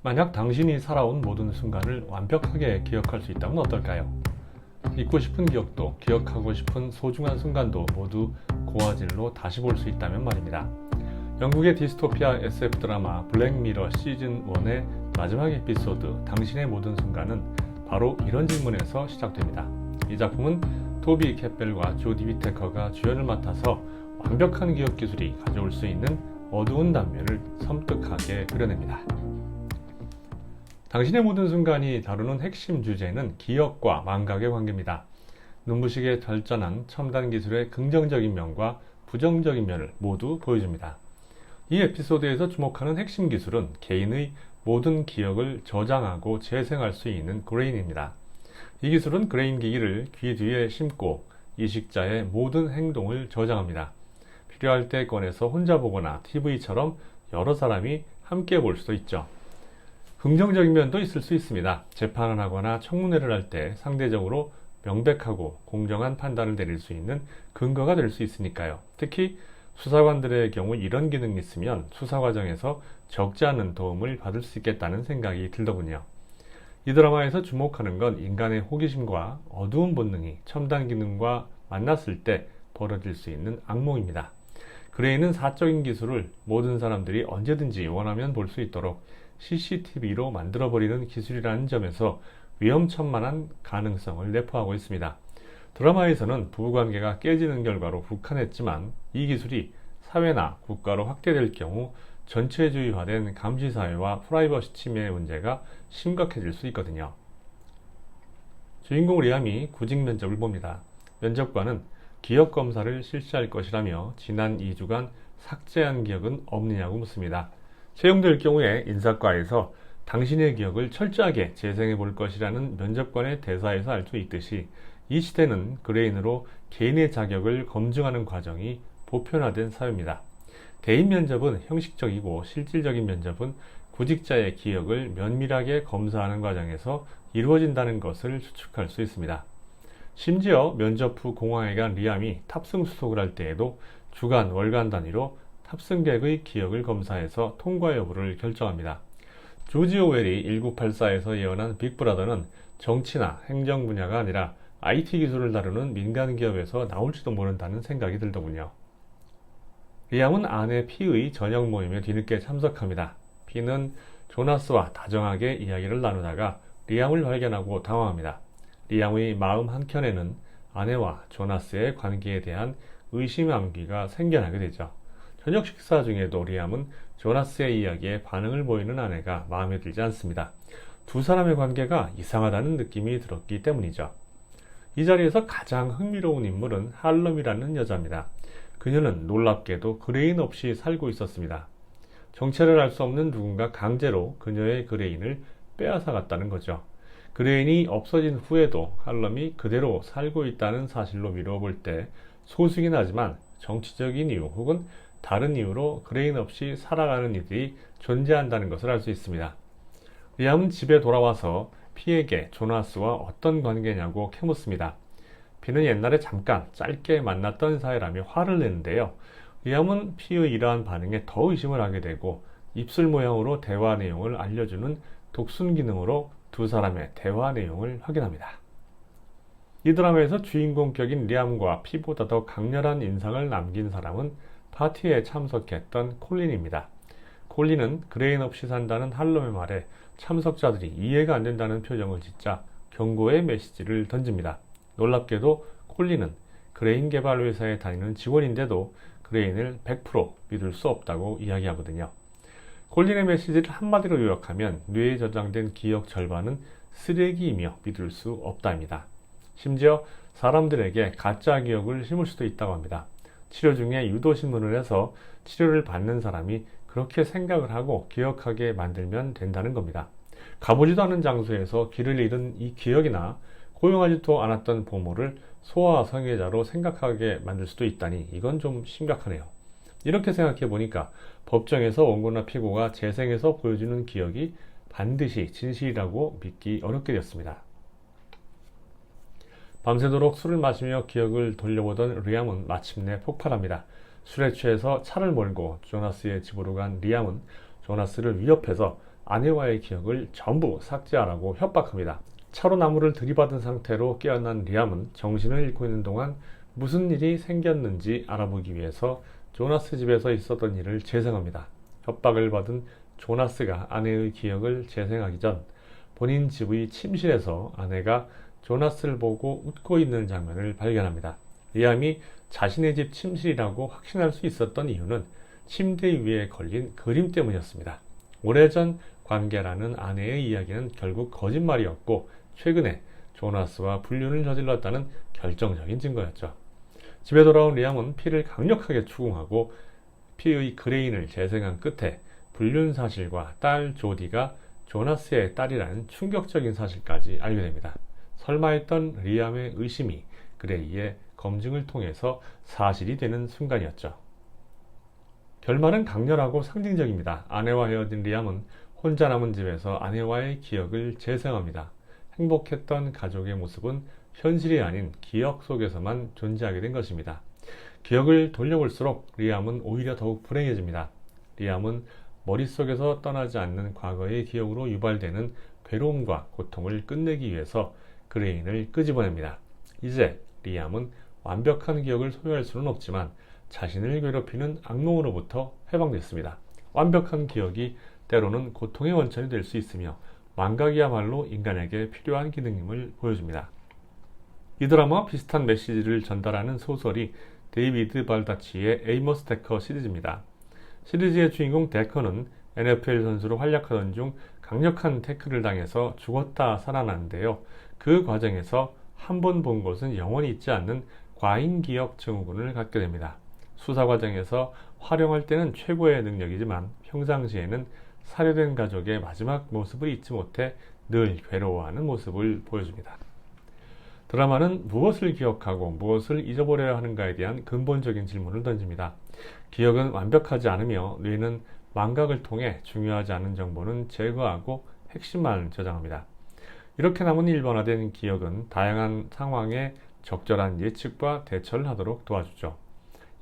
만약 당신이 살아온 모든 순간을 완벽하게 기억할 수 있다면 어떨까요? 잊고 싶은 기억도 기억하고 싶은 소중한 순간도 모두 고화질로 다시 볼 수 있다면 말입니다. 영국의 디스토피아 SF 드라마 블랙미러 시즌 1의 마지막 에피소드 당신의 모든 순간은 바로 이런 질문에서 시작됩니다. 이 작품은 토비 캣벨과 조디 위테커가 주연을 맡아서 완벽한 기억 기술이 가져올 수 있는 어두운 단면을 섬뜩하게 그려냅니다. 당신의 모든 순간이 다루는 핵심 주제는 기억과 망각의 관계입니다. 눈부시게 발전한 첨단 기술의 긍정적인 면과 부정적인 면을 모두 보여줍니다. 이 에피소드에서 주목하는 핵심 기술은 개인의 모든 기억을 저장하고 재생할 수 있는 그레인입니다. 이 기술은 그레인 기기를 귀 뒤에 심고 이식자의 모든 행동을 저장합니다. 필요할 때 꺼내서 혼자 보거나 TV처럼 여러 사람이 함께 볼 수도 있죠. 긍정적인 면도 있을 수 있습니다. 재판을 하거나 청문회를 할 때 상대적으로 명백하고 공정한 판단을 내릴 수 있는 근거가 될 수 있으니까요. 특히 수사관들의 경우 이런 기능이 있으면 수사 과정에서 적지 않은 도움을 받을 수 있겠다는 생각이 들더군요. 이 드라마에서 주목하는 건 인간의 호기심과 어두운 본능이 첨단 기능과 만났을 때 벌어질 수 있는 악몽입니다. 그레이는 사적인 기술을 모든 사람들이 언제든지 원하면 볼 수 있도록 CCTV로 만들어버리는 기술이라는 점에서 위험천만한 가능성을 내포하고 있습니다. 드라마에서는 부부관계가 깨지는 결과로 북한했지만 이 기술이 사회나 국가로 확대될 경우 전체주의화된 감시사회와 프라이버시 침해의 문제가 심각해질 수 있거든요. 주인공 리암이 구직 면접을 봅니다. 면접관은 기억 검사를 실시할 것이라며 지난 2주간 삭제한 기억은 없느냐고 묻습니다. 채용될 경우에 인사과에서 당신의 기억을 철저하게 재생해 볼 것이라는 면접관의 대사에서 알 수 있듯이 이 시대는 그레인으로 개인의 자격을 검증하는 과정이 보편화된 사회입니다. 대인 면접은 형식적이고 실질적인 면접은 구직자의 기억을 면밀하게 검사하는 과정에서 이루어진다는 것을 추측할 수 있습니다. 심지어 면접 후 공항에 간 리암이 탑승 수속을 할 때에도 주간, 월간 단위로 탑승객의 기억을 검사해서 통과 여부를 결정합니다. 조지 오웰이 1984에서 예언한 빅브라더는 정치나 행정 분야가 아니라 IT 기술을 다루는 민간 기업에서 나올지도 모른다는 생각이 들더군요. 리암은 아내 피의 저녁 모임에 뒤늦게 참석합니다. 피는 조나스와 다정하게 이야기를 나누다가 리암을 발견하고 당황합니다. 리암의 마음 한켠에는 아내와 조나스의 관계에 대한 의심 암기가 생겨나게 되죠. 저녁 식사 중에도 리암은 조나스의 이야기에 반응을 보이는 아내가 마음에 들지 않습니다. 두 사람의 관계가 이상하다는 느낌이 들었기 때문이죠. 이 자리에서 가장 흥미로운 인물은 할럼이라는 여자입니다. 그녀는 놀랍게도 그레인 없이 살고 있었습니다. 정체를 알 수 없는 누군가 강제로 그녀의 그레인을 빼앗아갔다는 거죠. 그레인이 없어진 후에도 할럼이 그대로 살고 있다는 사실로 미루어 볼 때 소수긴 하지만 정치적인 이유 혹은 다른 이유로 그레인 없이 살아가는 이들이 존재한다는 것을 알 수 있습니다. 리암은 집에 돌아와서 피에게 조나스와 어떤 관계냐고 캐묻습니다. 피는 옛날에 잠깐 짧게 만났던 사이라며 화를 내는데요. 리암은 피의 이러한 반응에 더 의심을 하게 되고 입술 모양으로 대화 내용을 알려주는 독순 기능으로 두 사람의 대화 내용을 확인합니다. 이 드라마에서 주인공 격인 리암과 피보다 더 강렬한 인상을 남긴 사람은 파티에 참석했던 콜린입니다. 콜린은 그레인 없이 산다는 할럼의 말에 참석자들이 이해가 안 된다는 표정을 짓자 경고의 메시지를 던집니다. 놀랍게도 콜린은 그레인 개발 회사에 다니는 직원인데도 그레인을 100% 믿을 수 없다고 이야기하거든요. 콜린의 메시지를 한마디로 요약하면 뇌에 저장된 기억 절반은 쓰레기이며 믿을 수 없다입니다. 심지어 사람들에게 가짜 기억을 심을 수도 있다고 합니다. 치료 중에 유도신문을 해서 치료를 받는 사람이 그렇게 생각을 하고 기억하게 만들면 된다는 겁니다. 가보지도 않은 장소에서 길을 잃은 이 기억이나 고용하지도 않았던 보물을 소아 성애자로 생각하게 만들 수도 있다니 이건 좀 심각하네요. 이렇게 생각해 보니까 법정에서 원고나 피고가 재생해서 보여주는 기억이 반드시 진실이라고 믿기 어렵게 되었습니다. 밤새도록 술을 마시며 기억을 돌려보던 리암은 마침내 폭발합니다. 술에 취해서 차를 몰고 조나스의 집으로 간 리암은 조나스를 위협해서 아내와의 기억을 전부 삭제하라고 협박합니다. 차로 나무를 들이받은 상태로 깨어난 리암은 정신을 잃고 있는 동안 무슨 일이 생겼는지 알아보기 위해서 조나스 집에서 있었던 일을 재생합니다. 협박을 받은 조나스가 아내의 기억을 재생하기 전 본인 집의 침실에서 아내가 조나스를 보고 웃고 있는 장면을 발견합니다. 리암이 자신의 집 침실이라고 확신할 수 있었던 이유는 침대 위에 걸린 그림 때문이었습니다. 오래전 관계라는 아내의 이야기는 결국 거짓말이었고 최근에 조나스와 불륜을 저질렀다는 결정적인 증거였죠. 집에 돌아온 리암은 피를 강력하게 추궁하고 피의 그레인을 재생한 끝에 불륜 사실과 딸 조디가 조나스의 딸이라는 충격적인 사실까지 알게 됩니다. 설마 했던 리암의 의심이 그레이의 검증을 통해서 사실이 되는 순간이었죠. 결말은 강렬하고 상징적입니다. 아내와 헤어진 리암은 혼자 남은 집에서 아내와의 기억을 재생합니다. 행복했던 가족의 모습은 현실이 아닌 기억 속에서만 존재하게 된 것입니다. 기억을 돌려볼수록 리암은 오히려 더욱 불행해집니다. 리암은 머릿속에서 떠나지 않는 과거의 기억으로 유발되는 괴로움과 고통을 끝내기 위해서 그레인을 끄집어냅니다. 이제 리암은 완벽한 기억을 소유할 수는 없지만 자신을 괴롭히는 악몽으로부터 해방됐습니다. 완벽한 기억이 때로는 고통의 원천이 될 수 있으며 망각이야말로 인간에게 필요한 기능임을 보여줍니다. 이 드라마와 비슷한 메시지를 전달하는 소설이 데이비드 발다치의 에이머스 데커 시리즈입니다. 시리즈의 주인공 데커는 NFL 선수로 활약하던 중 강력한 태클을 당해서 죽었다 살아나는데요. 그 과정에서 한 번 본 것은 영원히 잊지 않는 과잉기억 증후군을 갖게 됩니다. 수사 과정에서 활용할 때는 최고의 능력이지만 평상시에는 살해된 가족의 마지막 모습을 잊지 못해 늘 괴로워하는 모습을 보여줍니다. 드라마는 무엇을 기억하고 무엇을 잊어버려야 하는가에 대한 근본적인 질문을 던집니다. 기억은 완벽하지 않으며 뇌는 망각을 통해 중요하지 않은 정보는 제거하고 핵심만 저장합니다. 이렇게 남은 일반화된 기억은 다양한 상황에 적절한 예측과 대처를 하도록 도와주죠.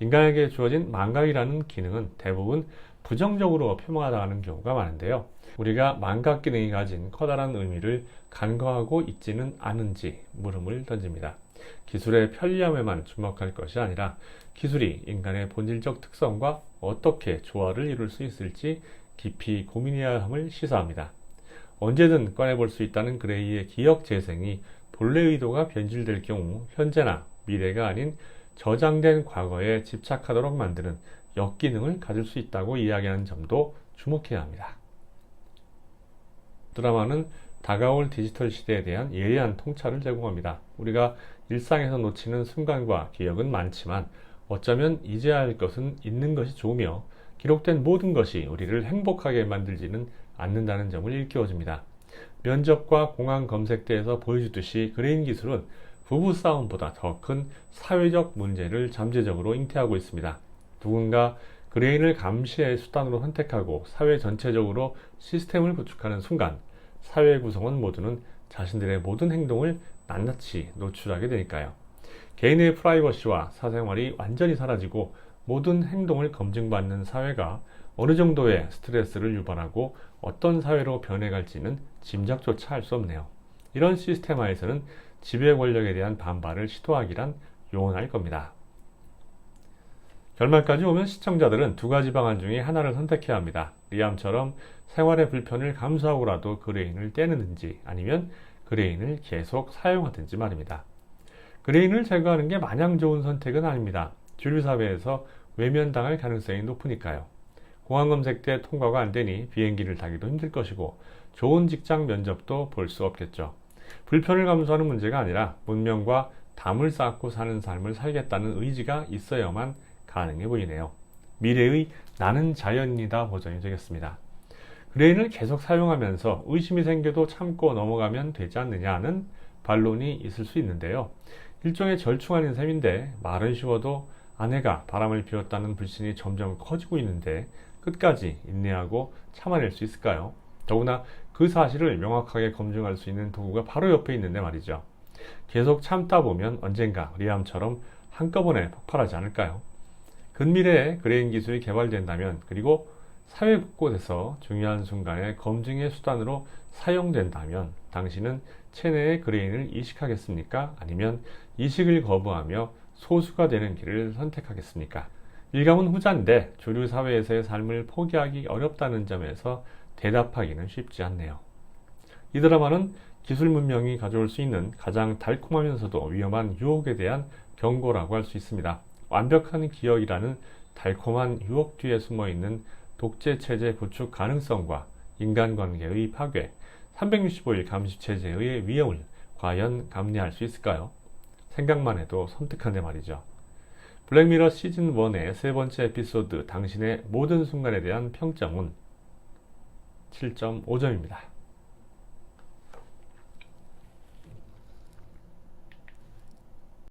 인간에게 주어진 망각이라는 기능은 대부분 부정적으로 표명하다는 경우가 많은데요. 우리가 망각 기능이 가진 커다란 의미를 간과하고 있지는 않은지 물음을 던집니다. 기술의 편리함에만 주목할 것이 아니라 기술이 인간의 본질적 특성과 어떻게 조화를 이룰 수 있을지 깊이 고민해야 함을 시사합니다. 언제든 꺼내볼 수 있다는 그레이의 기억 재생이 본래 의도가 변질될 경우 현재나 미래가 아닌 저장된 과거에 집착하도록 만드는 역기능을 가질 수 있다고 이야기하는 점도 주목해야 합니다. 드라마는 다가올 디지털 시대에 대한 예리한 통찰을 제공합니다. 우리가 일상에서 놓치는 순간과 기억은 많지만 어쩌면 잊어야 할 것은 잊는 것이 좋으며 기록된 모든 것이 우리를 행복하게 만들지는 않는다는 점을 일깨워줍니다. 면접과 공항 검색대에서 보여주듯이 그레인 기술은 부부싸움보다 더 큰 사회적 문제를 잠재적으로 잉태하고 있습니다. 누군가 그레인을 감시의 수단으로 선택하고 사회 전체적으로 시스템을 구축하는 순간 사회 구성원 모두는 자신들의 모든 행동을 낱낱이 노출하게 되니까요. 개인의 프라이버시와 사생활이 완전히 사라지고 모든 행동을 검증받는 사회가 어느 정도의 스트레스를 유발하고 어떤 사회로 변해갈지는 짐작조차 할 수 없네요. 이런 시스템 하에서는 지배 권력에 대한 반발을 시도하기란 용언할 겁니다. 결말까지 오면 시청자들은 두 가지 방안 중에 하나를 선택해야 합니다. 리암처럼 생활의 불편을 감수하고라도 그레인을 떼는지 아니면 그레인을 계속 사용하든지 말입니다. 그레인을 제거하는 게 마냥 좋은 선택은 아닙니다. 주류 사회에서 외면당할 가능성이 높으니까요. 공항 검색 때 통과가 안 되니 비행기를 타기도 힘들 것이고 좋은 직장 면접도 볼 수 없겠죠. 불편을 감수하는 문제가 아니라 문명과 담을 쌓고 사는 삶을 살겠다는 의지가 있어야만 가능해 보이네요. 미래의 나는 자연이다 버전이 되겠습니다. 그레인을 계속 사용하면서 의심이 생겨도 참고 넘어가면 되지 않느냐는 반론이 있을 수 있는데요. 일종의 절충안인 셈인데 말은 쉬워도 아내가 바람을 피웠다는 불신이 점점 커지고 있는데 끝까지 인내하고 참아낼 수 있을까요? 더구나 그 사실을 명확하게 검증할 수 있는 도구가 바로 옆에 있는데 말이죠. 계속 참다 보면 언젠가 리암처럼 한꺼번에 폭발하지 않을까요? 근미래에 그레인 기술이 개발된다면 그리고 사회 곳곳에서 중요한 순간에 검증의 수단으로 사용된다면 당신은 체내의 그레인을 이식하겠습니까? 아니면 이식을 거부하며 소수가 되는 길을 선택하겠습니까? 일감은 후자인데 주류 사회에서의 삶을 포기하기 어렵다는 점에서 대답하기는 쉽지 않네요. 이 드라마는 기술 문명이 가져올 수 있는 가장 달콤하면서도 위험한 유혹에 대한 경고라고 할 수 있습니다. 완벽한 기억이라는 달콤한 유혹 뒤에 숨어있는 독재 체제 구축 가능성과 인간관계의 파괴, 365일 감시체제의 위험을 과연 감내할 수 있을까요? 생각만 해도 섬뜩한데 말이죠. 블랙미러 시즌 1의 세 번째 에피소드 당신의 모든 순간에 대한 평점은 7.5점입니다.